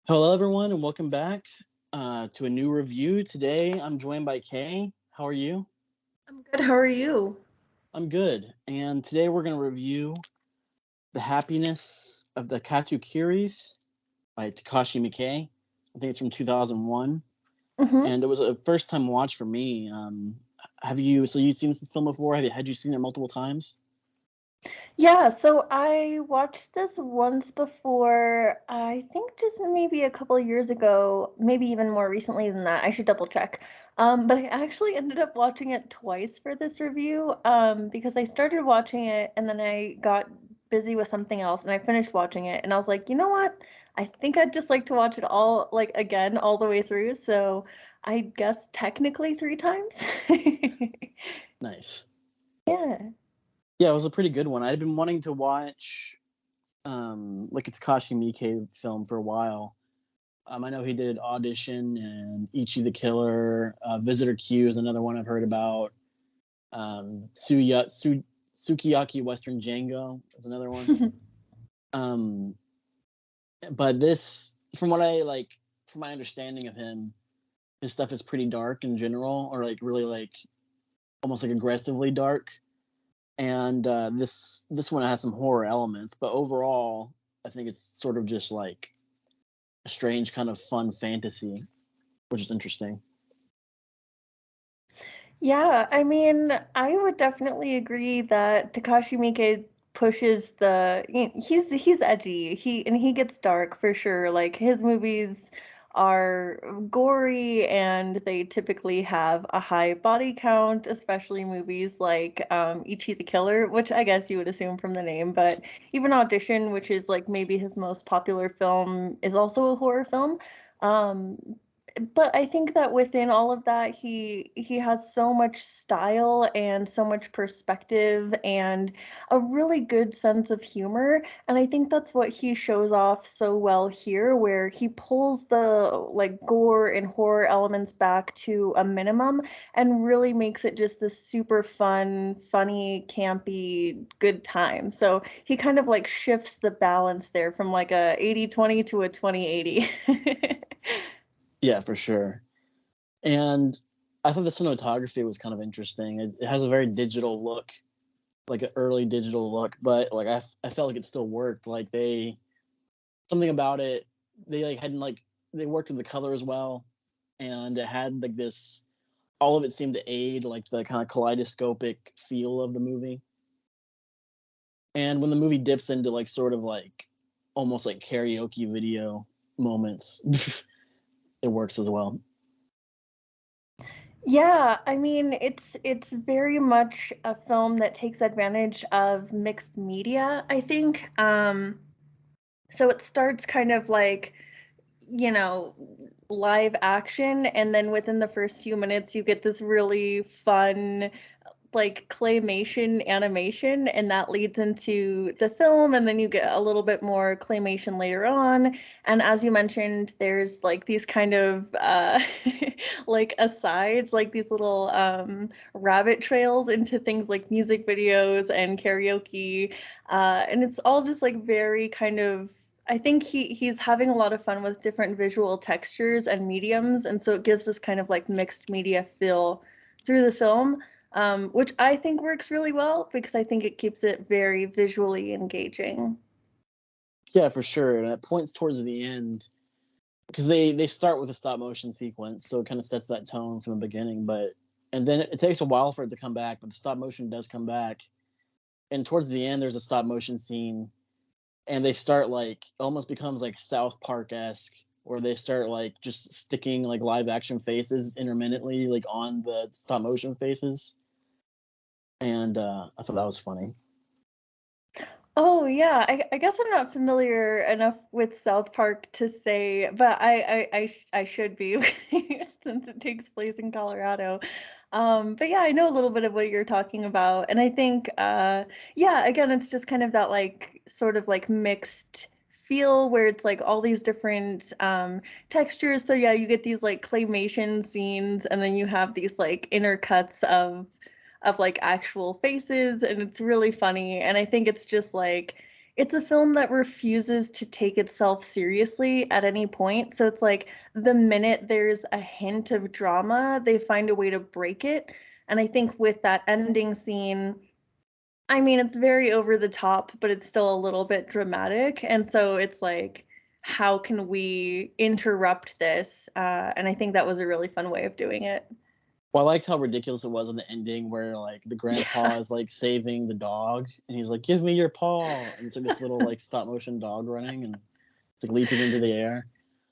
Hello, everyone, and welcome back to a new review. Today, I'm joined by Kay. How are you? I'm good. How are you? I'm good. And today, we're going to review The Happiness of the Katakuris by Takashi Miike. I think it's from 2001, hmm and it was a first-time watch for me. Have you? So you've seen this film before? Had you seen it multiple times? Yeah, so I watched this once before, I think just maybe a couple of years ago, maybe even more recently than that. I should double check. But I actually ended up watching it twice for this review, because I started watching it and then I got busy with something else and I finished watching it and I was like, you know what? I think I'd just like to watch it all like again all the way through. So I guess technically three times. Nice. Yeah. Yeah, it was a pretty good one. I'd been wanting to watch like a Takashi Miike film for a while. I know he did Audition and Ichi the Killer. Visitor Q is another one I've heard about. Sukiyaki Western Django is another one. Um, but this, from what I like, from my understanding of him, his stuff is pretty dark in general, or like really like almost like aggressively dark. And this one has some horror elements, but overall, I think it's sort of just like a strange kind of fun fantasy, which is interesting. Yeah, I mean, I would definitely agree that Takashi Miike pushes he's edgy. He gets dark for sure. Like his movies are gory and they typically have a high body count, especially movies like Ichi the Killer, which I guess you would assume from the name, but even Audition, which is like maybe his most popular film, is also a horror film. Um, but I think that within all of that, he has so much style and so much perspective and a really good sense of humor. And I think that's what he shows off so well here, where he pulls the like gore and horror elements back to a minimum and really makes it just this super fun, funny, campy, good time. So he kind of like shifts the balance there from like a 80-20 to a 20-80. Yeah, for sure. And I thought the cinematography was kind of interesting. It has a very digital look, like an early digital look, but like I felt like it still worked. Like they something about it, they like hadn't like they worked with the color as well, and it had like this. All of it seemed to aid like the kind of kaleidoscopic feel of the movie. And when the movie dips into like sort of like almost like karaoke video moments, it works as well. Yeah, I mean, it's very much a film that takes advantage of mixed media, I think. So it starts kind of like, you know, live action, and then within the first few minutes, you get this really fun like claymation animation and that leads into the film and then you get a little bit more claymation later on, and as you mentioned there's like these kind of like asides, like these little rabbit trails into things like music videos and karaoke, and it's all just like very kind of, I think he's having a lot of fun with different visual textures and mediums, and so it gives this kind of like mixed media feel through the film, which I think works really well because I think it keeps it very visually engaging. Yeah, for sure. And it points towards the end because they start with a stop motion sequence, so it kind of sets that tone from the beginning. But and then it takes a while for it to come back, but the stop motion does come back. And towards the end, there's a stop motion scene, and they start like almost becomes like South Park esque, where they start like just sticking like live action faces intermittently like on the stop motion faces, and I thought that was funny. Oh yeah, I guess I'm not familiar enough with South Park to say, but I should be since it takes place in Colorado. But yeah, I know a little bit of what you're talking about, and I think yeah, again, it's just kind of that like sort of like mixed feel where it's like all these different textures. So yeah, you get these like claymation scenes, and then you have these like intercuts of like actual faces, and it's really funny, and I think it's just like it's a film that refuses to take itself seriously at any point. So it's like the minute there's a hint of drama, they find a way to break it. And I think with that ending scene, I mean, it's very over the top, but it's still a little bit dramatic. And so it's like, how can we interrupt this? And I think that was a really fun way of doing it. Well, I liked how ridiculous it was in the ending where like the grandpa Yeah. is like saving the dog and he's like, "Give me your paw," and it's like this little like stop motion dog running and it's like leaping into the air.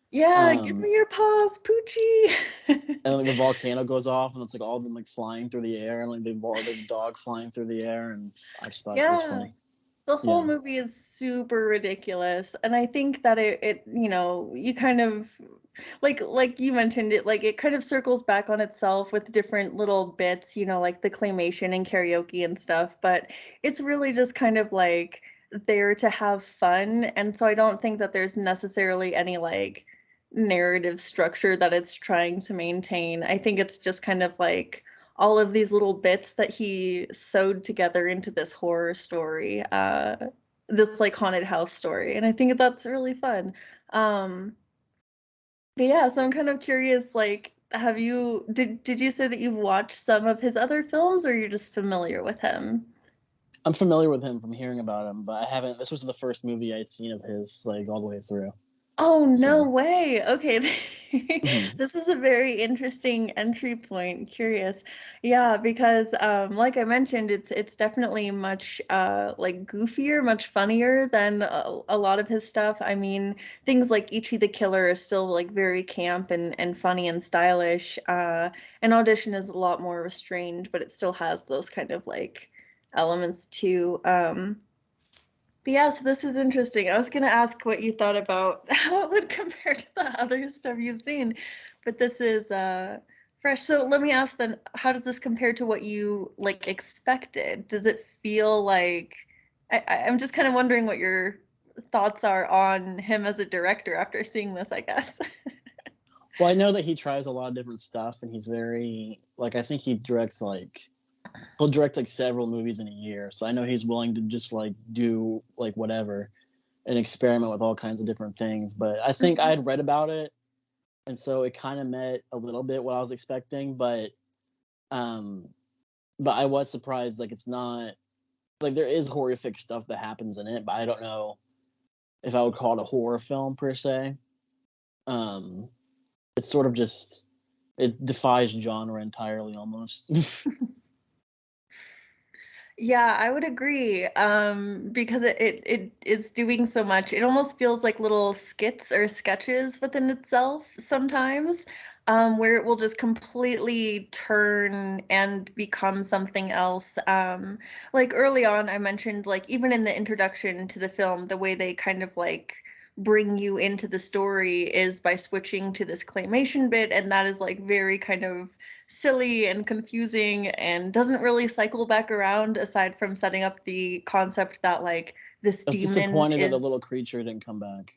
Yeah, give Um, me your paws, Poochie. and like the volcano goes off and it's like all of them like flying through the air and like the dog flying through the air, and I just thought it was Yeah. funny. The whole Yeah. movie is super ridiculous, and I think that it you kind of like you mentioned it, like it kind of circles back on itself with different little bits, like the claymation and karaoke and stuff, but it's really just kind of like there to have fun, and so I don't think that there's necessarily any like narrative structure that it's trying to maintain. I think it's just kind of like all of these little bits that he sewed together into this horror story, this like haunted house story, and I think that's really fun. Um, but yeah, so I'm kind of curious, like, did you say that you've watched some of his other films, or you're just familiar with him? I'm familiar with him from hearing about him, but I haven't. This was the first movie I'd seen of his like all the way through. Oh, no So way. Okay. mhm. This is a very interesting entry point. Curious. Yeah, because like I mentioned, it's definitely much like goofier, much funnier than a lot of his stuff. I mean, things like Ichi the Killer are still like very camp and funny and stylish. And Audition is a lot more restrained, but it still has those kind of like elements too. But yeah, so this is interesting. I was gonna ask what you thought about how it would compare to the other stuff you've seen, but this is fresh. So let me ask then, how does this compare to what you like expected? Does it feel like I'm just kind of wondering what your thoughts are on him as a director after seeing this, I guess. Well, I know that he tries a lot of different stuff, and he's very like I think he directs like he'll direct like several movies in a year. So I know he's willing to just like do like whatever and experiment with all kinds of different things. But I think I Mhm. had read about it, and so it kind of met a little bit what I was expecting. Um, but I was surprised. Like it's not like there is horrific stuff that happens in it, but I don't know if I would call it a horror film per se. Um, it's sort of just it defies genre entirely almost. Yeah, I would agree. Because it is doing so much. It almost feels like little skits or sketches within itself sometimes, where it will just completely turn and become something else. Like early on, I mentioned, like even in the introduction to the film, the way they kind of like bring you into the story is by switching to this claymation bit, and that is like very kind of silly and confusing and doesn't really cycle back around aside from setting up the concept that like this I was demon disappointed that the little is. creature didn't come back.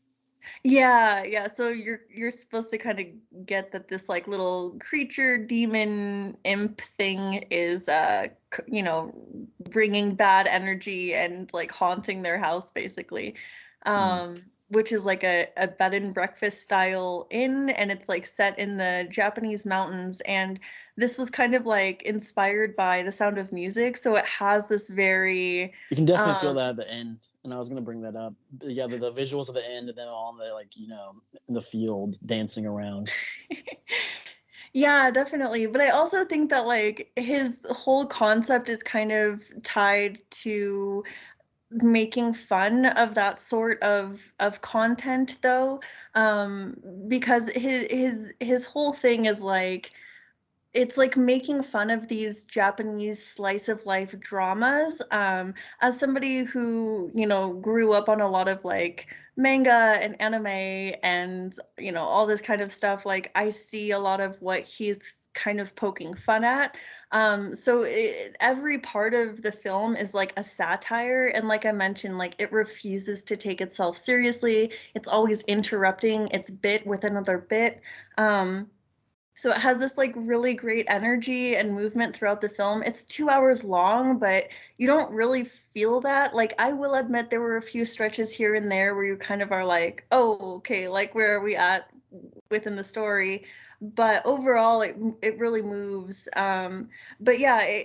Yeah, so you're supposed to kind of get that this like little creature demon imp thing is bringing bad energy and like haunting their house basically. Mm. Which is like a bed and breakfast style inn, and it's like set in the Japanese mountains, and this was kind of like inspired by The Sound of Music, so it has this very You can definitely feel um that at the end, and I was gonna bring that up. Yeah, the visuals of the end, and then all the like in the field dancing around. Yeah, definitely. But I also think that like his whole concept is kind of tied to making fun of that sort of content though. Because his whole thing is like it's like making fun of these Japanese slice of life dramas. As somebody who, grew up on a lot of like manga and anime and, all this kind of stuff, like I see a lot of what he's kind of poking fun at. So every part of the film is like a satire. And like I mentioned, like it refuses to take itself seriously. It's always interrupting its bit with another bit. Um, So it has this like really great energy and movement throughout the film. It's 2 hours long, but you don't really feel that. Like, I will admit there were a few stretches here and there where you kind of are like, oh, okay, like where are we at within the story? But overall, it really moves. But yeah,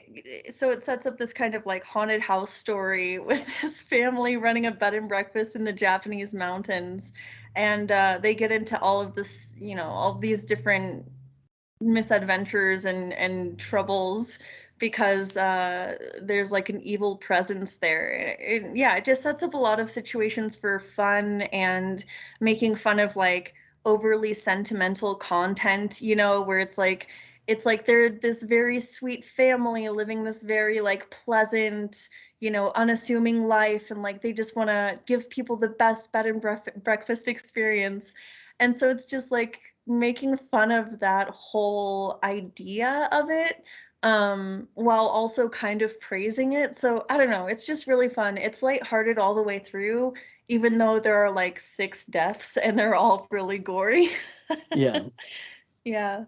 so it sets up this kind of like haunted house story with this family running a bed and breakfast in the Japanese mountains, and they get into all of this, all these different misadventures and troubles because there's like an evil presence there. Yeah, it just sets up a lot of situations for fun and making fun of like overly sentimental content, where it's like they're this very sweet family living this very like pleasant, unassuming life, and like they just want to give people the best bed and breakfast experience. And so it's just like making fun of that whole idea of it, while also kind of praising it. So I don't know, it's just really fun. It's lighthearted all the way through, even though there are like 6 deaths and they're all really gory. Yeah. Yeah.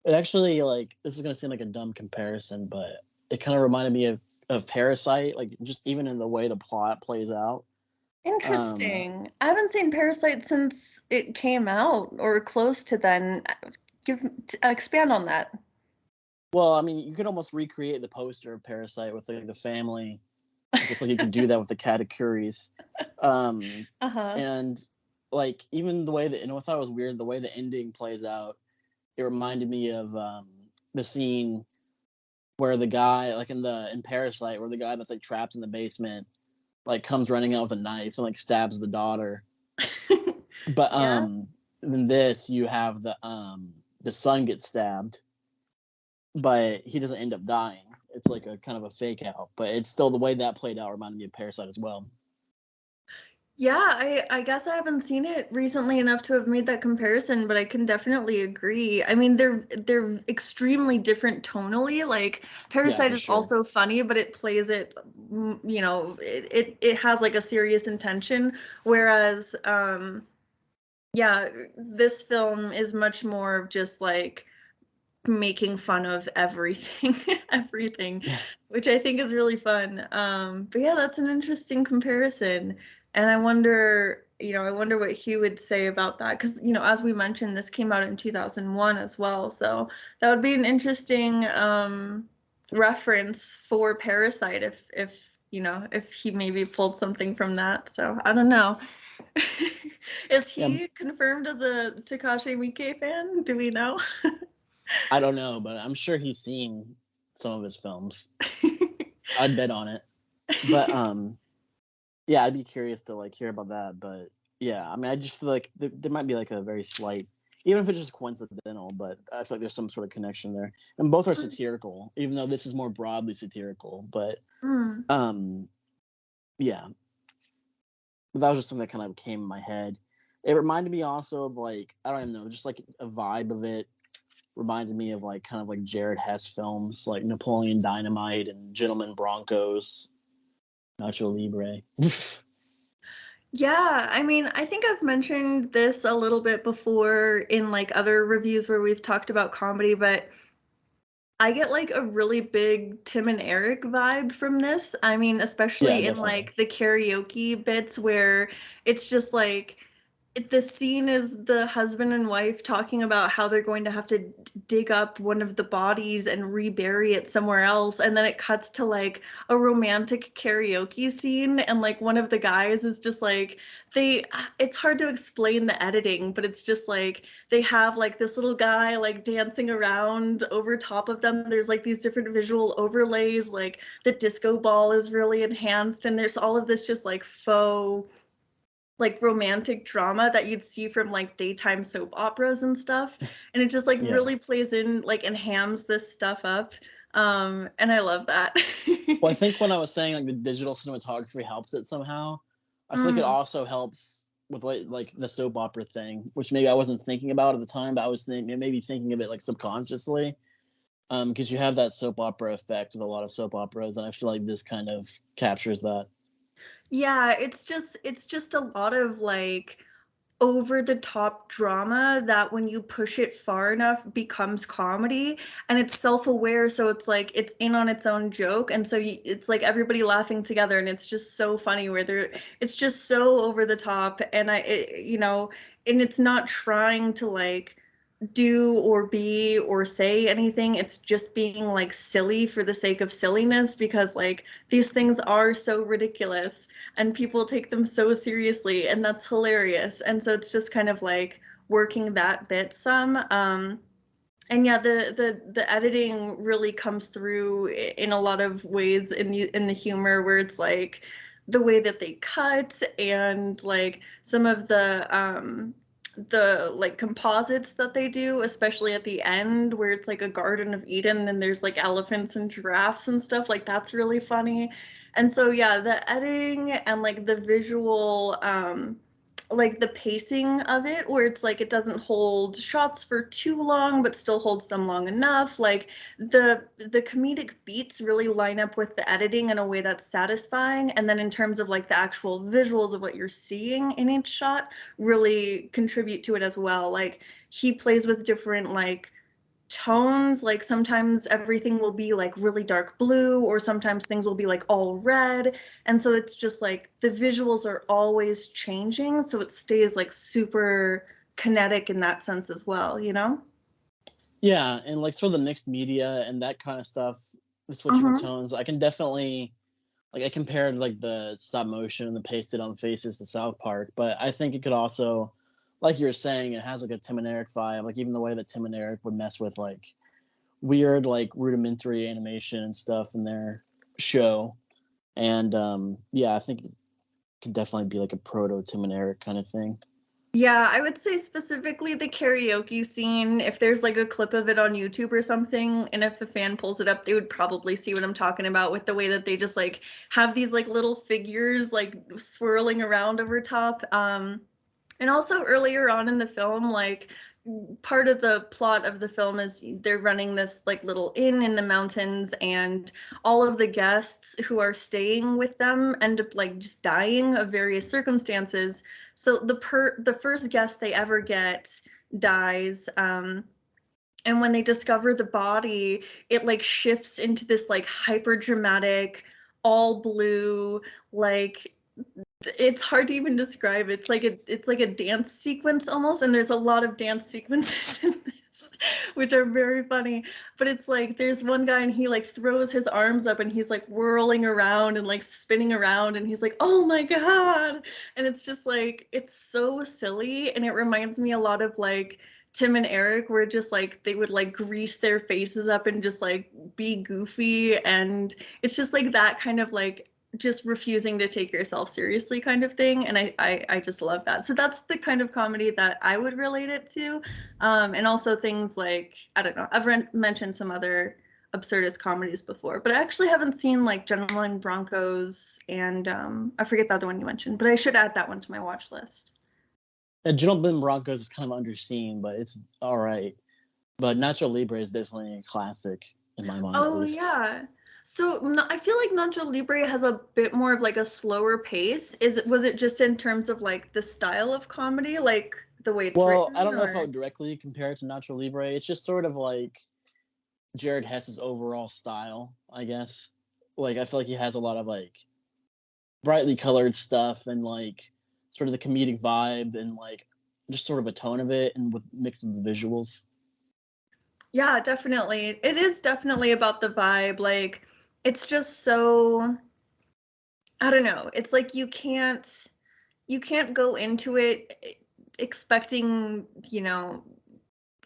It actually, like, this is gonna seem like a dumb comparison, but it kind of reminded me of Parasite, like just even in the way the plot plays out. Interesting. I haven't seen Parasite since it came out or close to then. Expand on that. Well, I mean, you could almost recreate the poster of Parasite with like the family. It's like you could do that with the Katakuris. Uh-huh. And like even the way that, I thought it was weird the way the ending plays out. It reminded me of the scene where the guy, like in Parasite, where the guy that's like trapped in the basement, like comes running out with a knife and like stabs the daughter. But Yeah. in this you have the son gets stabbed, but he doesn't end up dying. It's like a kind of a fake out, but it's still the way that played out reminded me of Parasite as well. Yeah, I guess I haven't seen it recently enough to have made that comparison, but I can definitely agree. I mean, they're extremely different tonally. Like Yeah, Parasite for is sure. also funny, but it plays it, it has like a serious intention, whereas yeah, this film is much more of just like making fun of everything, everything, Yeah. which I think is really fun. But yeah, that's an interesting comparison. And I wonder what he would say about that. Because, as we mentioned, this came out in 2001 as well. So that would be an interesting reference for Parasite if he maybe pulled something from that. So I don't know. Is Yeah, he confirmed as a Takashi Miike fan? Do we know? I don't know, but I'm sure he's seen some of his films. I'd bet on it. But yeah, I'd be curious to like hear about that. But yeah, I mean, I just feel like there might be like a very slight, even if it's just coincidental, but I feel like there's some sort of connection there. And both are satirical, even though this is more broadly satirical. But Mm. um, yeah, that was just something that kind of came in my head. It reminded me also of like, I don't even know, just like a vibe of it reminded me of like kind of like Jared Hess films like Napoleon Dynamite and Gentlemen Broncos, Nacho Libre. Yeah, I mean, I think I've mentioned this a little bit before in like other reviews where we've talked about comedy, but I get like a really big Tim and Eric vibe from this. I mean, Yeah, especially in definitely. like the karaoke bits where it's just like the scene is the husband and wife talking about how they're going to have to dig up one of the bodies and rebury it somewhere else, and then it cuts to like a romantic karaoke scene, and like one of the guys is just like they it's hard to explain the editing, but it's just like they have like this little guy like dancing around over top of them. There's like these different visual overlays, like the disco ball is really enhanced, and there's all of this just like faux like romantic drama that you'd see from like daytime soap operas and stuff, and it just like Yeah. really plays in like and hams this stuff up, and I love that. Well, I think when I was saying like the digital cinematography helps it somehow, I feel like it Mm. also helps with like the soap opera thing, which maybe I wasn't thinking about at the time, but I was maybe thinking of it like subconsciously. Because you have that soap opera effect with a lot of soap operas, and I feel like this kind of captures that. Yeah, it's just a lot of like over the top drama that when you push it far enough becomes comedy, and it's self-aware, so it's like it's in on its own joke, and so it's like everybody laughing together, and it's just so funny where it's just so over the top, and and it's not trying to like do or be or say anything. It's just being like silly for the sake of silliness, because like these things are so ridiculous and people take them so seriously, and that's hilarious. And so it's just kind of like working that bit some. And yeah, the editing really comes through in a lot of ways in the humor, where it's like the way that they cut, and like some of the like composites that they do, especially at the end where it's like a Garden of Eden and there's like elephants and giraffes and stuff, like that's really funny. And so yeah, the editing and like the visual like the pacing of it, where it's like it doesn't hold shots for too long but still holds them long enough, like the comedic beats really line up with the editing in a way that's satisfying, and then in terms of like the actual visuals of what you're seeing in each shot really contribute to it as well. Like he plays with different like tones, like sometimes everything will be like really dark blue, or sometimes things will be like all red, and so it's just like the visuals are always changing, so it stays like super kinetic in that sense as well, you know? Yeah, and like sort of the mixed media and that kind of stuff, the switching of tones, I can definitely like I compared like the stop motion and the pasted on faces to South Park, but I think it could also, like you were saying, it has like a Tim and Eric vibe, like even the way that Tim and Eric would mess with like weird like rudimentary animation and stuff in their show. And yeah, I think it could definitely be like a proto Tim and Eric kind of thing. Yeah, I would say specifically the karaoke scene. If there's like a clip of it on YouTube or something, and if a fan pulls it up, they would probably see what I'm talking about, with the way that they just like have these like little figures like swirling around over top. And also earlier on in the film, like part of the plot of the film is they're running this like little inn in the mountains, and all of the guests who are staying with them end up like just dying of various circumstances. So the first guest they ever get dies, and when they discover the body, it like shifts into this like hyper dramatic all blue, like it's hard to even describe. It's like a dance sequence almost, and there's a lot of dance sequences in this, which are very funny. But it's like there's one guy and he like throws his arms up and he's like whirling around and like spinning around, and he's like, "Oh my god!" And it's just like it's so silly, and it reminds me a lot of like Tim and Eric, where just like they would like grease their faces up and just like be goofy, and it's just like that kind of like just refusing to take yourself seriously kind of thing, and I just love that. So that's the kind of comedy that I would relate it to, and also things like, I don't know, I've mentioned some other absurdist comedies before, but I actually haven't seen like Gentlemen Broncos, and I forget the other one you mentioned, but I should add that one to my watch list. Gentleman Broncos is kind of underseen, but it's all right. But Nacho Libre is definitely a classic in my mind, at Oh least. yeah. So I feel like Nacho Libre has a bit more of like a slower pace. Was it just in terms of like the style of comedy, like the way it's Well, I written, don't know if I or? would directly compare it to Nacho Libre. It's just sort of like Jared Hess's overall style, I guess. Like I feel like he has a lot of like brightly colored stuff and like sort of the comedic vibe and like just sort of a tone of it and with mixed with the visuals. Yeah, definitely. It is definitely about the vibe. Like it's just so, I don't know. It's like you can't go into it expecting,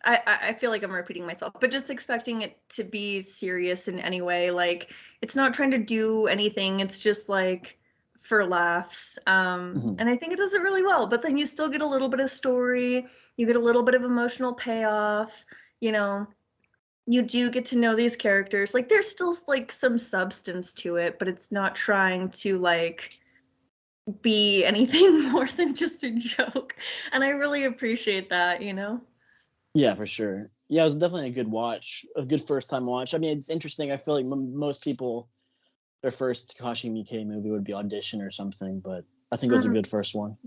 I feel like I'm repeating myself, but just expecting it to be serious in any way. Like it's not trying to do anything. It's just like for laughs. Mm-hmm. And I think it does it really well. But then you still get a little bit of story. You get a little bit of emotional payoff. You know, you do get to know these characters. Like there's still like some substance to it, but it's not trying to like be anything more than just a joke. And I really appreciate that, you know? Yeah, for sure. Yeah, it was definitely a good watch, a good first time watch. I mean, it's interesting. I feel like most people, their first Takashi Miike movie would be Audition or something, but I think it was a Mhm. good first one.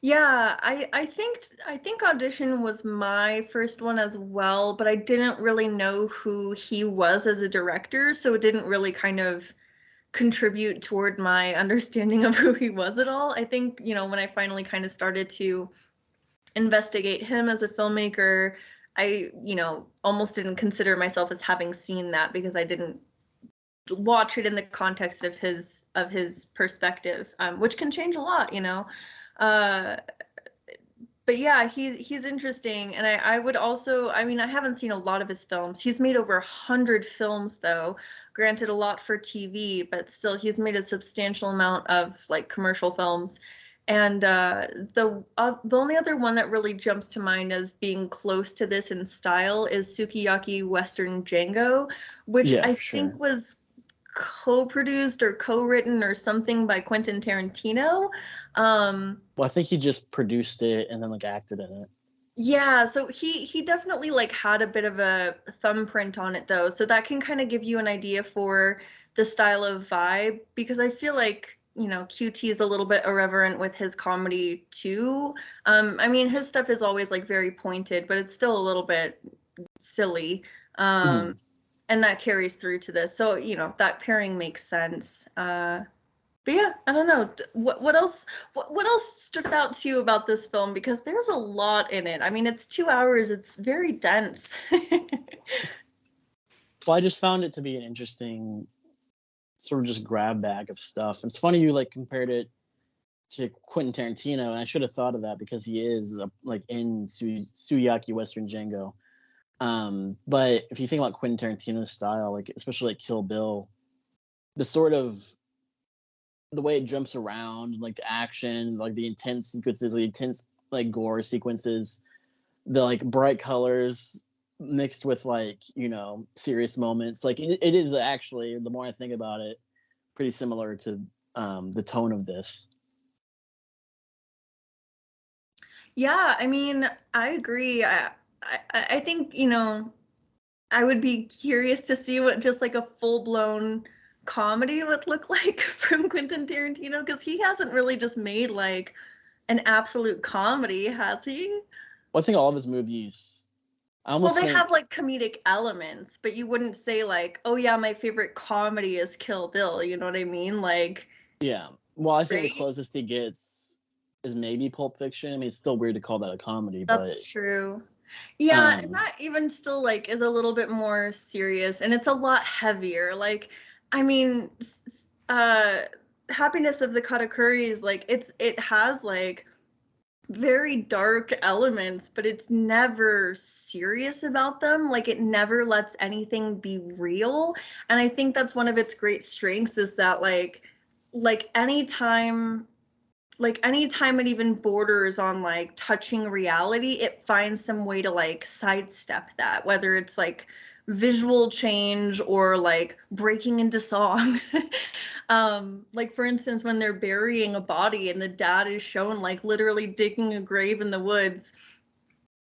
Yeah, I think Audition was my first one as well, but I didn't really know who he was as a director, so it didn't really kind of contribute toward my understanding of who he was at all. I think, when I finally kind of started to investigate him as a filmmaker, I, almost didn't consider myself as having seen that because I didn't watch it in the context of his perspective, which can change a lot, Uh, but yeah, he's interesting, and I would also, I mean, I haven't seen a lot of his films. He's made over 100 films, though. Granted, a lot for TV, but still, he's made a substantial amount of like commercial films. And the only other one that really jumps to mind as being close to this in style is Sukiyaki Western Django, which Yeah, I for sure. think was co-produced or co-written or something by Quentin Tarantino. Well, I think he just produced it and then like acted in it. Yeah, so he definitely like had a bit of a thumbprint on it though. So that can kind of give you an idea for the style of vibe because I feel like, QT is a little bit irreverent with his comedy too. I mean, his stuff is always like very pointed, but it's still a little bit silly. Mhm. And that carries through to this. So, that pairing makes sense. But yeah, I don't know. What else? What else stood out to you about this film? Because there's a lot in it. I mean, it's 2 hours. It's very dense. Well, I just found it to be an interesting sort of just grab bag of stuff. It's funny you like compared it to Quentin Tarantino, and I should have thought of that because he is like in Suyaki Western Django. But if you think about Quentin Tarantino's style, like especially like Kill Bill, the sort of the way it jumps around, like the action, like the intense sequences, the intense like gore sequences, the like bright colors mixed with like serious moments. Like it is actually, the more I think about it, pretty similar to the tone of this. Yeah, I mean, I agree. I think, I would be curious to see what just like a full-blown comedy would look like from Quentin Tarantino because he hasn't really just made like an absolute comedy, has he? Well, I think all of his movies, I Well, almost they have think, like comedic elements, but you wouldn't say like, "Oh yeah, my favorite comedy is Kill Bill." You know what I mean? Like, yeah. Well, I think the right? closest he gets is maybe Pulp Fiction. I mean, it's still weird to call that a comedy, but That's true. Yeah, and um, that even still like is a little bit more serious and it's a lot heavier. Like, I mean, Happiness of the Katakuris, like it has like very dark elements, but it's never serious about them. Like it never lets anything be real. And I think that's one of its great strengths is that anytime anytime it even borders on like touching reality, it finds some way to like sidestep that, whether it's like visual change or like breaking into song. Like for instance, when they're burying a body and the dad is shown like literally digging a grave in the woods,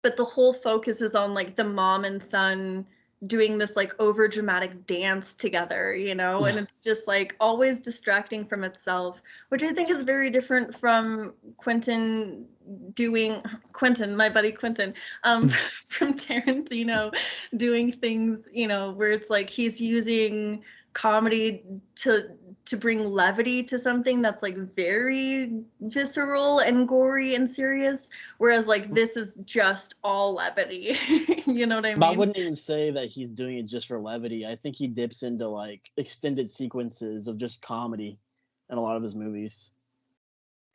but the whole focus is on like the mom and son doing this like over dramatic dance together, and it's just like always distracting from itself, which I think is very different from Quentin, my buddy Quentin, from Tarantino doing things, where it's like he's using comedy to bring levity to something that's like very visceral and gory and serious. Whereas like this is just all levity. You know what I but I mean? wouldn't even say that he's doing it just for levity. I think he dips into like extended sequences of just comedy in a lot of his movies.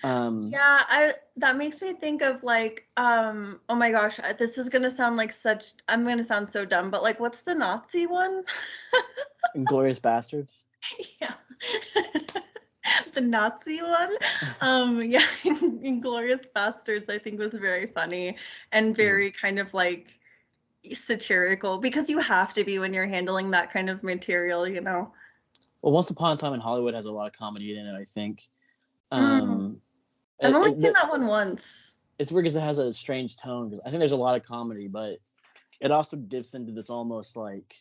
Um, Yeah, I that makes me think of like oh my gosh, this is gonna sound like such I'm gonna sound so dumb, but like what's the Nazi one? Inglorious Bastards. Yeah. The Nazi one. Yeah, Inglorious Bastards I think was very funny and Mhm. very kind of like satirical because you have to be when you're handling that kind of material. Well, Once Upon a Time in Hollywood has a lot of comedy in it, I think. Mm, Um, I've it, only it, seen the, that one once. it's weird because it has a strange tone. Because I think there's a lot of comedy, but it also dips into this almost like,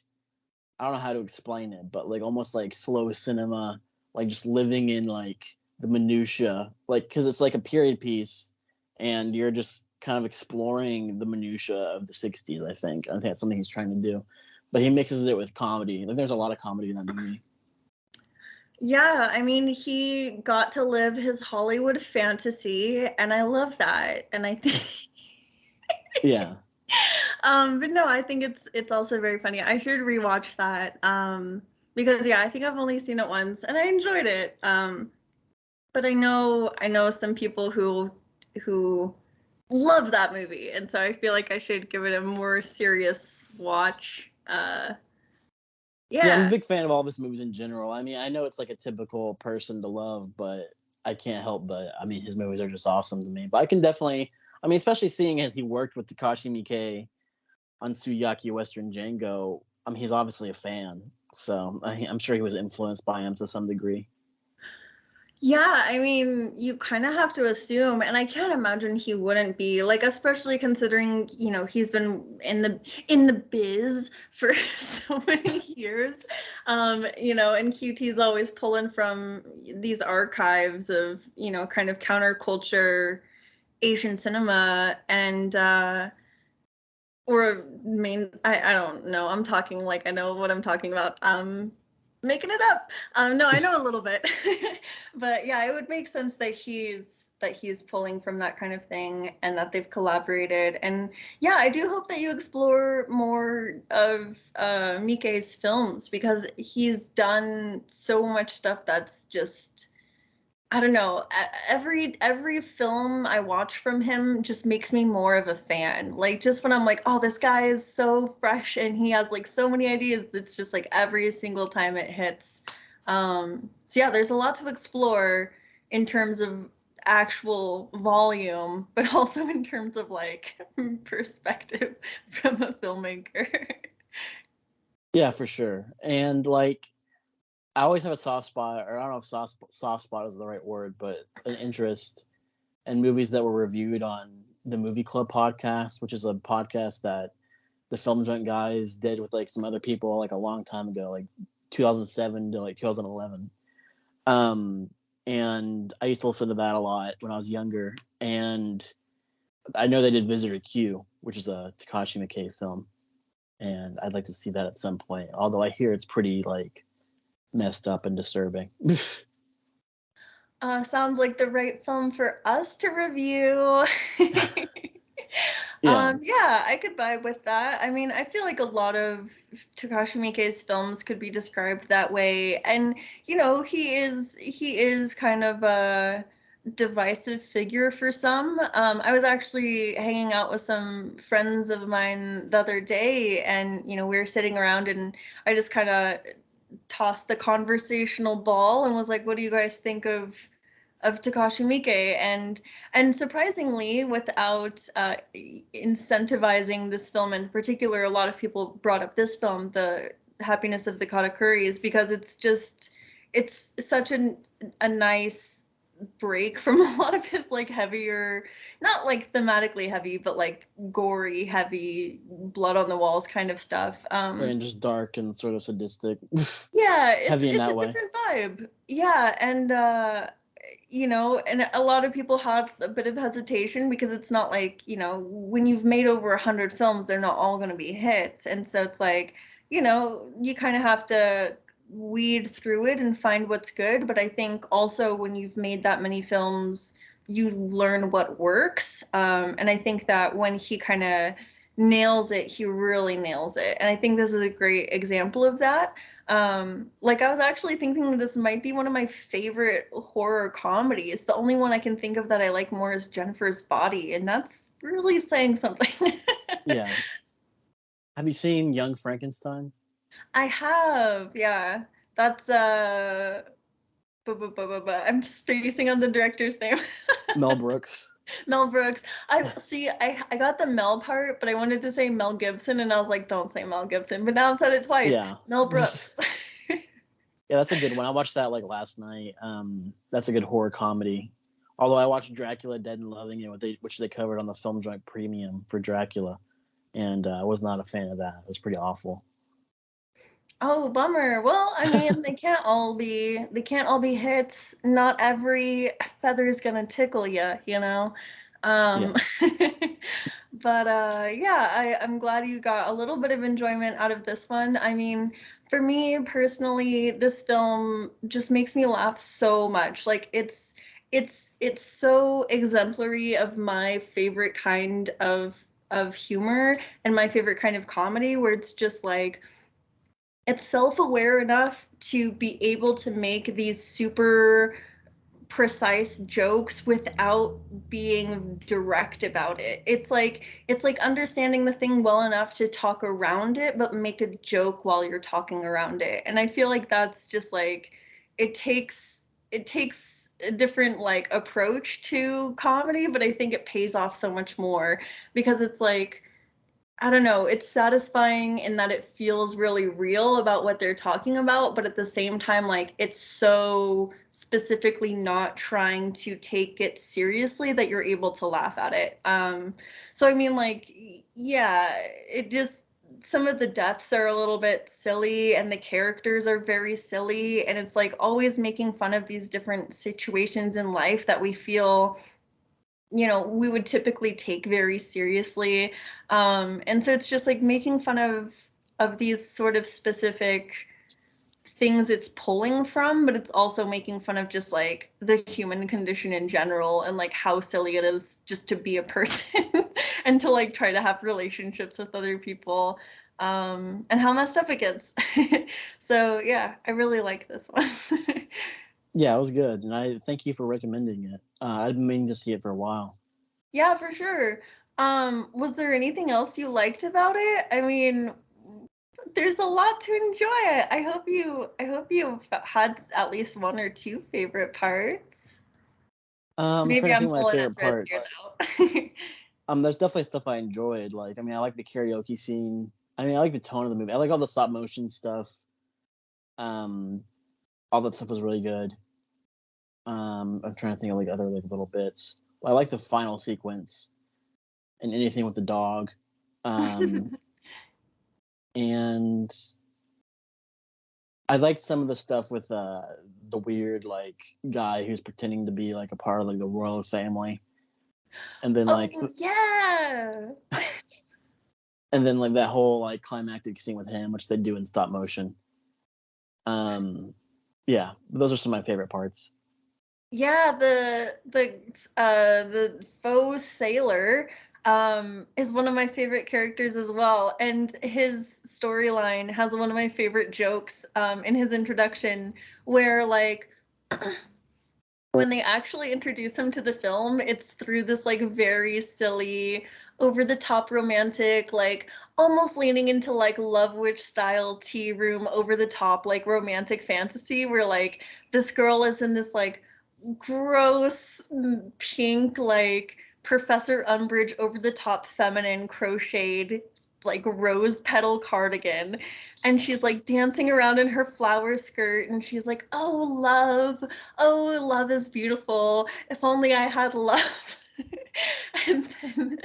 I don't know how to explain it, but like almost like slow cinema, like just living in like the minutia, like because it's like a period piece, and you're just kind of exploring the minutia of the '60s. I think that's something he's trying to do, but he mixes it with comedy. Like there's a lot of comedy in that movie. Yeah, I mean, he got to live his Hollywood fantasy, and I love that. And I think, Yeah. but no, I think it's also very funny. I should rewatch that, because yeah, I think I've only seen it once, and I enjoyed it. But I know some people who love that movie, and so I feel like I should give it a more serious watch. Yeah, I'm a Yeah. big fan of all of his movies in general. I mean, I know it's like a typical person to love, but I can't help but I mean, his movies are just awesome to me. But I can definitely, I mean, especially seeing as he worked with Takashi Miike on Suyaki Western Django. I mean, he's obviously a fan, so I'm sure he was influenced by him to some degree. Yeah, I mean, you kind of have to assume, and I can't imagine he wouldn't be, like, especially considering, he's been in the biz for so many years. And QT's always pulling from these archives of, kind of counterculture Asian cinema, and or I don't know. I'm talking like I know what I'm talking about. Making it up. No, I know a little bit. But yeah, it would make sense that he's pulling from that kind of thing, and that they've collaborated. And yeah, I do hope that you explore more of Miike's films, because he's done so much stuff that's just, I don't know. Every film I watch from him just makes me more of a fan. Like, just when I'm like, oh, this guy is so fresh and he has like so many ideas, it's just like every single time it hits. So yeah, there's a lot to explore in terms of actual volume, but also in terms of like perspective from a filmmaker. Yeah, for sure. And like, I always have a soft spot, or I don't know if soft spot is the right word, but an interest in movies that were reviewed on the Movie Club podcast, which is a podcast that the Film Junk guys did with like some other people like a long time ago, like 2007 to like 2011. And I used to listen to that a lot when I was younger. And I know they did Visitor Q, which is a Takashi Miike film, and I'd like to see that at some point. Although I hear it's pretty like messed up and disturbing. Sounds like the right film for us to review. Yeah. Yeah, I could vibe with that. I mean, I feel like a lot of Takashi Miike's films could be described that way. And, he is kind of a divisive figure for some. I was actually hanging out with some friends of mine the other day, and, we were sitting around, and I just kind of tossed the conversational ball and was like, what do you guys think of Takashi Miike? And surprisingly, without incentivizing this film in particular, a lot of people brought up this film, The Happiness of the Katakuris, because it's such a nice break from a lot of his like heavier, not like thematically heavy, but like gory, heavy, blood on the walls kind of stuff. And just dark and sort of sadistic. Yeah, it's Heavy in it's that a way. different vibe. Yeah, and and a lot of people had a bit of hesitation, because it's not like, when you've made over 100 films, they're not all going to be hits. And so it's like, you kind of have to weed through it and find what's good. But I think also when you've made that many films, you learn what works. And I think that when he kind of nails it, he really nails it. And I think this is a great example of that. Like, I was actually thinking this might be one of my favorite horror comedies. The only one I can think of that I like more is Jennifer's Body, and that's really saying something. Yeah. Have you seen Young Frankenstein? I have, yeah. That's I'm spacing on the director's name. Mel Brooks. Mel Brooks. I got the Mel part, but I wanted to say Mel Gibson, and I was like, don't say Mel Gibson. But now I've said it twice. Yeah. Mel Brooks. Yeah, that's a good one. I watched that like last night. That's a good horror comedy. Although I watched Dracula Dead and Loving It, which they covered on the Film Junk Premium for Dracula, and I was not a fan of that. It was pretty awful. Oh, bummer. Well, I mean, they can't all be hits. Not every feather is gonna tickle you, you know. Yeah. Um, but yeah, I'm glad you got a little bit of enjoyment out of this one. I mean, for me personally, this film just makes me laugh so much. Like it's so exemplary of my favorite kind of humor and my favorite kind of comedy, where it's just like it's self-aware enough to be able to make these super precise jokes without being direct about it. It's like understanding the thing well enough to talk around it but make a joke while you're talking around it. And I feel like that's just like it takes a different like approach to comedy, but I think it pays off so much more because it's like I don't know, it's satisfying in that it feels really real about what they're talking about, but at the same time, like it's so specifically not trying to take it seriously that you're able to laugh at it. So I mean, like, yeah, it just some of the deaths are a little bit silly and the characters are very silly, and it's like always making fun of these different situations in life that we feel we would typically take very seriously. And so it's just like making fun of these sort of specific things it's pulling from, but it's also making fun of just like the human condition in general and like how silly it is just to be a person and to like try to have relationships with other people. And how messed up it gets. So yeah, I really like this one. Yeah, it was good, and I thank you for recommending it. I've been meaning to see it for a while. Yeah, for sure. Was there anything else you liked about it? I mean, there's a lot to enjoy. I hope you've had at least one or two favorite parts. I'm Maybe trying to I'm think of my pulling at favorite threads here parts. now. There's definitely stuff I enjoyed. Like, I mean, I like the karaoke scene. I mean, I like the tone of the movie. I like all the stop motion stuff. Um, all that stuff was really good. I'm trying to think of like other like little bits. I like the final sequence and anything with the dog. Um, and I liked some of the stuff with the weird like guy who's pretending to be like a part of like the royal family, and then like Oh yeah. that whole like climactic scene with him, which they do in stop motion. Um, yeah, those are some of my favorite parts. Yeah, the faux sailor is one of my favorite characters as well, and his storyline has one of my favorite jokes in his introduction where like when they actually introduce him to the film, it's through this like very silly, over the top romantic, like almost leaning into like Love Witch style tea room, over the top like romantic fantasy where like this girl is in this like gross pink like Professor Umbridge over the top feminine crocheted like rose petal cardigan, and she's like dancing around in her flower skirt, and she's like, oh love is beautiful, if only I had love. and then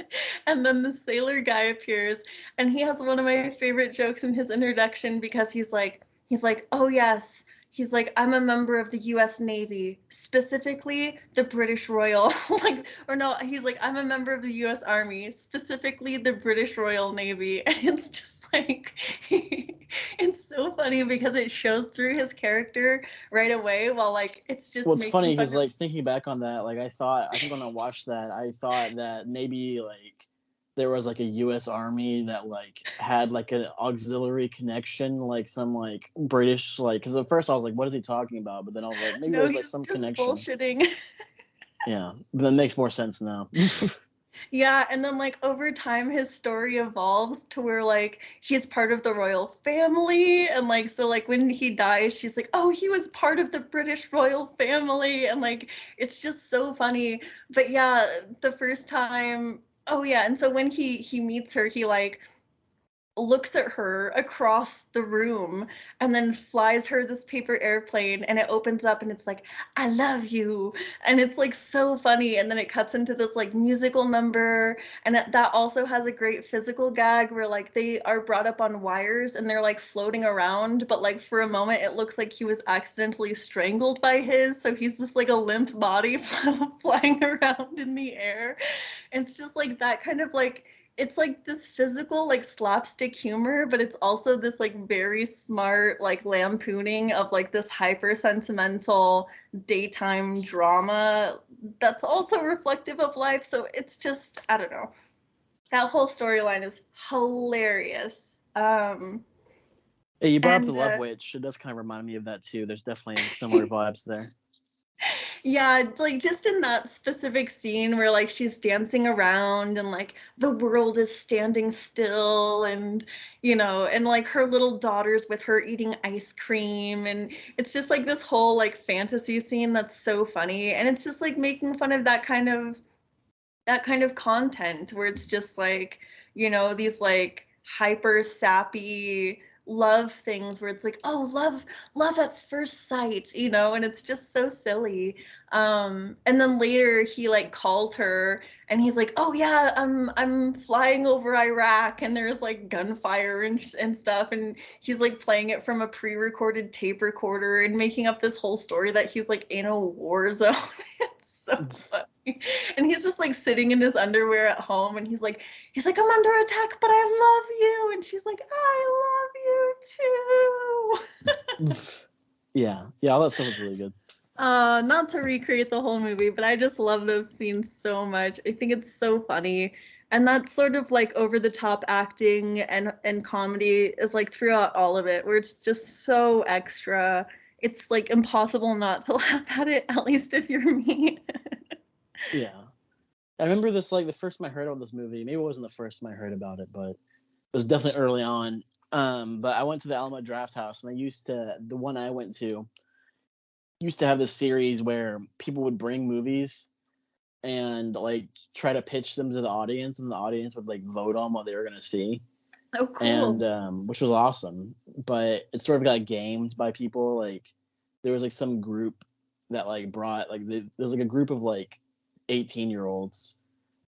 and then the sailor guy appears, and he has one of my favorite jokes in his introduction because he's like oh yes, he's like, I'm a member of the US Navy, specifically the British Royal, like, or no, he's like, I'm a member of the US Army, specifically the British Royal Navy. And it's just like, it's so funny because it shows through his character right away while like, it's Well, just it's making funny fun because of. like thinking back on that, like I think when I watched that, I thought that maybe like there was like a U.S. Army that like had like an auxiliary connection, like some like British like. Because at first I was like, what is he talking about? But then I was like, maybe No, there's like he's some just connection. bullshitting. Yeah, but that makes more sense now. Yeah, and then like over time his story evolves to where like he's part of the royal family, and like so like when he dies she's like, "Oh, he was part of the British royal family." And like it's just so funny. But yeah, the first time, oh yeah, and so when he meets her, he like looks at her across the room and then flies her this paper airplane, and it opens up and it's like, I love you, and it's like so funny, and then it cuts into this like musical number, and that also has a great physical gag where like they are brought up on wires and they're like floating around, but like for a moment it looks like he was accidentally strangled by his, so he's just like a limp body flying around in the air. It's just like that kind of like, it's like this physical like slapstick humor, but it's also this like very smart like lampooning of like this hyper sentimental daytime drama that's also reflective of life. So it's just, I don't know, that whole storyline is hilarious. Yeah, you brought up And the Love Witch. It does kind of remind me of that too. There's definitely similar vibes there. yeah, it's like just in that specific scene where like she's dancing around and like the world is standing still, and and like her little daughter's with her eating ice cream, and it's just like this whole like fantasy scene that's so funny, and it's just like making fun of that kind of content where it's just like, these like hyper sappy love things where it's like, oh, love at first sight, and it's just so silly. And then later he like calls her and he's like, oh yeah, I'm flying over Iraq, and there's like gunfire and stuff, and he's like playing it from a pre-recorded tape recorder and making up this whole story that he's like in a war zone. It's so funny. And he's just like sitting in his underwear at home, and he's like, I'm under attack, but I love you. And she's like, I love you too. Yeah, all that stuff was really good. Not to recreate the whole movie, but I just love those scenes so much. I think it's so funny. And that sort of like over the top acting and comedy is like throughout all of it, where it's just so extra. It's like impossible not to laugh at it, at least if you're me. Yeah. I remember this like the first time I heard about this movie. Maybe it wasn't the first time I heard about it, but it was definitely early on. But I went to the Alamo Draft House, and the one I went to used to have this series where people would bring movies and like try to pitch them to the audience, and the audience would like vote on what they were gonna see. Oh, cool. And which was awesome. But it sort of got gamed by people. Like there was like some group that like brought like there was like a group of like 18-year-olds,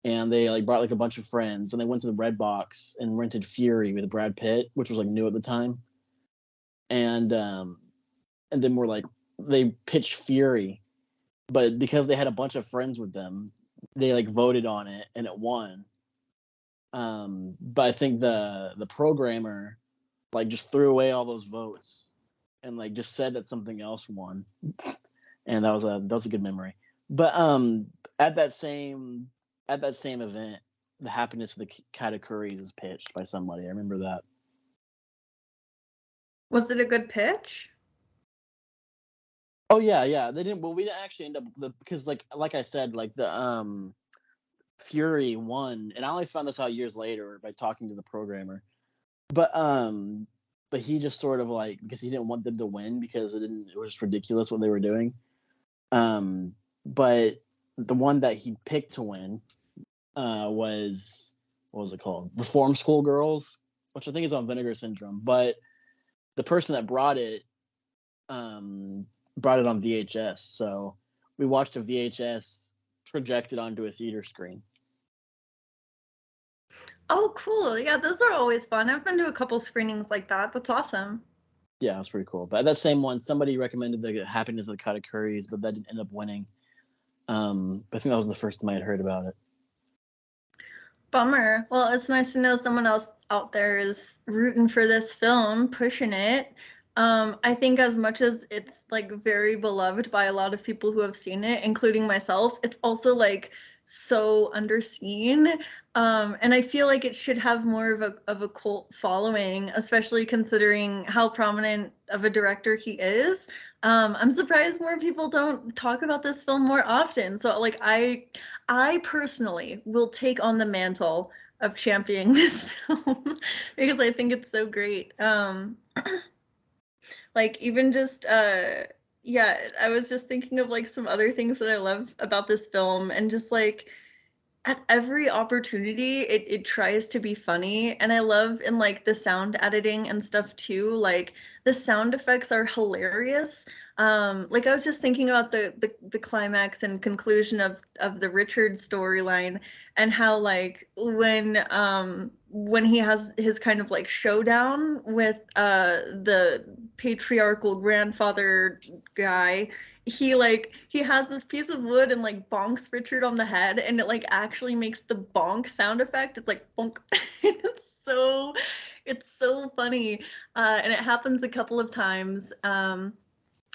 and they like brought like a bunch of friends, and they went to the Red Box and rented Fury with Brad Pitt, which was like new at the time. And then we're like, they pitched Fury, but because they had a bunch of friends with them, they like voted on it and it won. But I think the programmer like just threw away all those votes and like just said that something else won, and that was a good memory. But at that same event, The Happiness of the Katakuris was pitched by somebody. I remember that. Was it a good pitch? Oh yeah. They didn't. Well, we didn't actually end up because like I said, like the Fury won, and I only found this out years later by talking to the programmer. But he just sort of like, because he didn't want them to win because it was just ridiculous what they were doing. But the one that he picked to win was, what was it called? Reform School Girls, which I think is on Vinegar Syndrome. But the person that brought it on VHS, so we watched a VHS projected onto a theater screen. Oh, cool. Yeah, those are always fun. I've been to a couple screenings like that. That's awesome. Yeah, it was pretty cool. But that same one, somebody recommended The Happiness of the Katakuris, but that didn't end up winning. I think that was the first time I had heard about it. Bummer. Well, it's nice to know someone else out there is rooting for this film, pushing it. I think as much as it's like very beloved by a lot of people who have seen it, including myself, it's also like so underseen. And I feel like it should have more of a cult following, especially considering how prominent of a director he is. I'm surprised more people don't talk about this film more often. So like I personally will take on the mantle of championing this film because I think it's so great. Like even just yeah, I was just thinking of like some other things that I love about this film, and just like at every opportunity it tries to be funny, and I love in like the sound editing and stuff too, like the sound effects are hilarious. Like I was just thinking about the climax and conclusion of the Richard storyline, and how like when he has his kind of like showdown with the patriarchal grandfather guy, he has this piece of wood and like bonks Richard on the head, and it like actually makes the bonk sound effect. It's like bonk. It's so funny, and it happens a couple of times.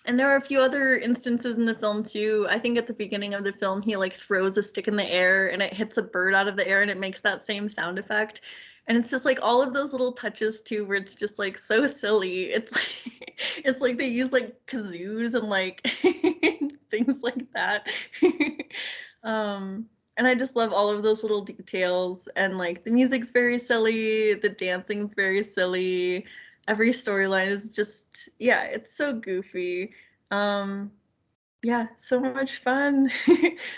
And there are a few other instances in the film too. I think at the beginning of the film, he like throws a stick in the air and it hits a bird out of the air and it makes that same sound effect. And it's just like all of those little touches too, where it's just like so silly. It's like it's like they use like kazoos and like things like that. And I just love all of those little details, and like the music's very silly, the dancing's very silly. Every storyline is just, yeah, it's so goofy. Yeah, so much fun.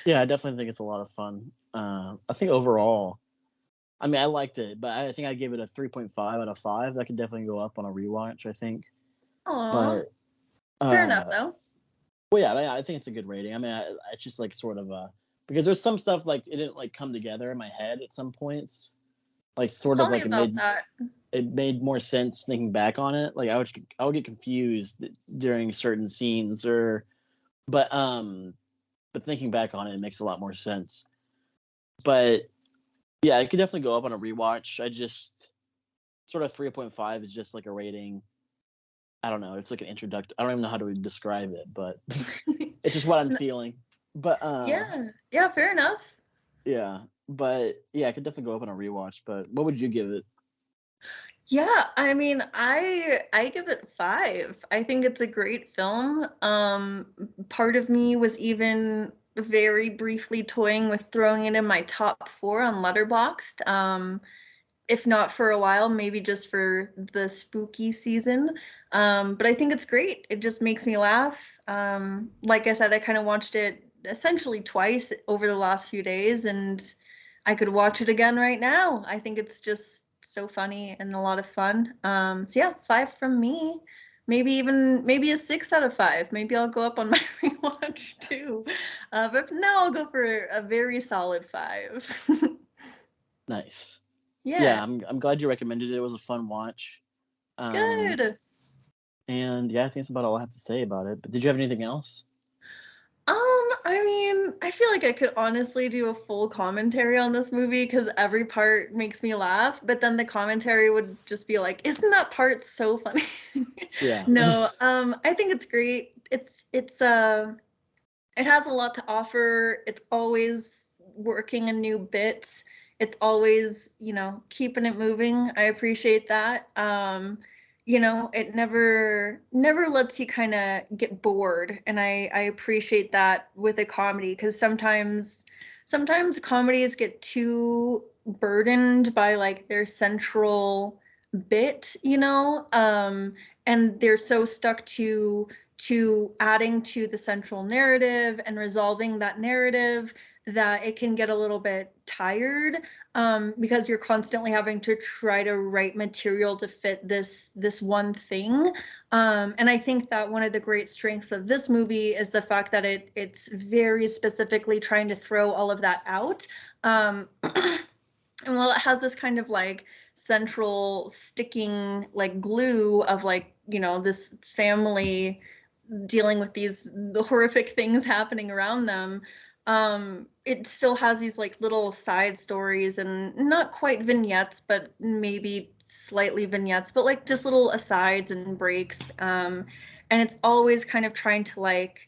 Yeah, I definitely think it's a lot of fun. I think overall, I mean, I liked it, but I think I gave it a 3.5 out of 5. That could definitely go up on a rewatch, I think. Aw, But fair enough though. well, yeah, I think it's a good rating. I mean, it's just like sort of because there's some stuff like it didn't like come together in my head at some points, like sort Tell of me like about that. it made more sense thinking back on it. Like I would get confused during certain scenes, but thinking back on it, it makes a lot more sense. But yeah, it could definitely go up on a rewatch. I just sort of 3.5 is just like a rating. I don't know. It's like an introduction. I don't even know how to describe it, but it's just what I'm feeling. But Yeah, fair enough. yeah, but yeah, I could definitely go up on a rewatch. But what would you give it? Yeah, I mean, I give it 5. I think it's a great film. Part of me was even very briefly toying with throwing it in my top 4 on Letterboxd. If not for a while, maybe just for the spooky season. But I think it's great. It just makes me laugh. Like I said, I kind of watched it essentially twice over the last few days, and I could watch it again right now. I think it's just so funny and a lot of fun. So yeah, 5 from me. Maybe a 6 out of 5. Maybe I'll go up on my rewatch too. But now I'll go for a very solid 5. Nice. Yeah, Yeah, I'm glad you recommended it. It was a fun watch. good. And yeah, I think that's about all I have to say about it. But did you have anything else? I mean, I feel like I could honestly do a full commentary on this movie because every part makes me laugh, but then the commentary would just be like, isn't that part so funny? Yeah. No, I think it's great. It has a lot to offer. It's always working a new bit. It's always, keeping it moving. I appreciate that. It never lets you kind of get bored, and I appreciate that with a comedy, because sometimes comedies get too burdened by like their central bit, and they're so stuck to adding to the central narrative and resolving that narrative that it can get a little bit tired, because you're constantly having to try to write material to fit this one thing. And I think that one of the great strengths of this movie is the fact that it's very specifically trying to throw all of that out. And while it has this kind of like central sticking like glue of like, this family dealing with these horrific things happening around them, it still has these like little side stories, and not quite vignettes, but maybe slightly vignettes, but like just little asides and breaks. And it's always kind of trying to like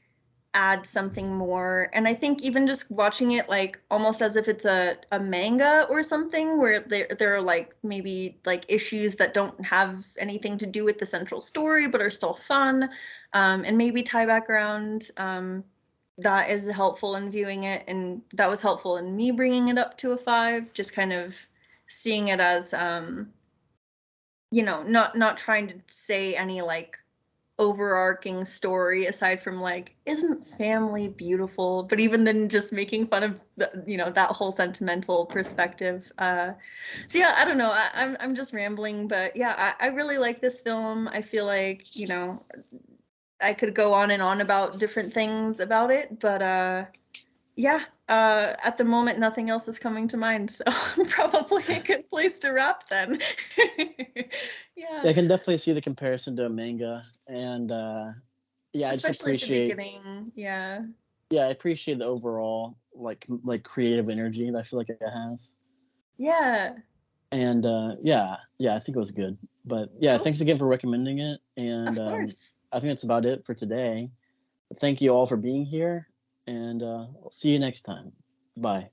add something more. And I think even just watching it like almost as if it's a manga or something, where there are like maybe like issues that don't have anything to do with the central story but are still fun, and maybe tie back around, that is helpful in viewing it, and that was helpful in me bringing it up to a 5, just kind of seeing it as not trying to say any like overarching story aside from like, isn't family beautiful? But even then, just making fun of that whole sentimental perspective. So yeah, I don't know. I'm just rambling, but yeah, I really like this film. I feel like I could go on and on about different things about it, but yeah, at the moment, nothing else is coming to mind, so probably a good place to wrap then. Yeah, Yeah, I can definitely see the comparison to a manga, and yeah, I just especially at the appreciate. beginning. Yeah, Yeah, I appreciate the overall like creative energy that I feel like it has. yeah, And yeah, I think it was good. But yeah, cool. thanks again for recommending it. And Of course. I think that's about it for today. Thank you all for being here, and I'll see you next time. Bye.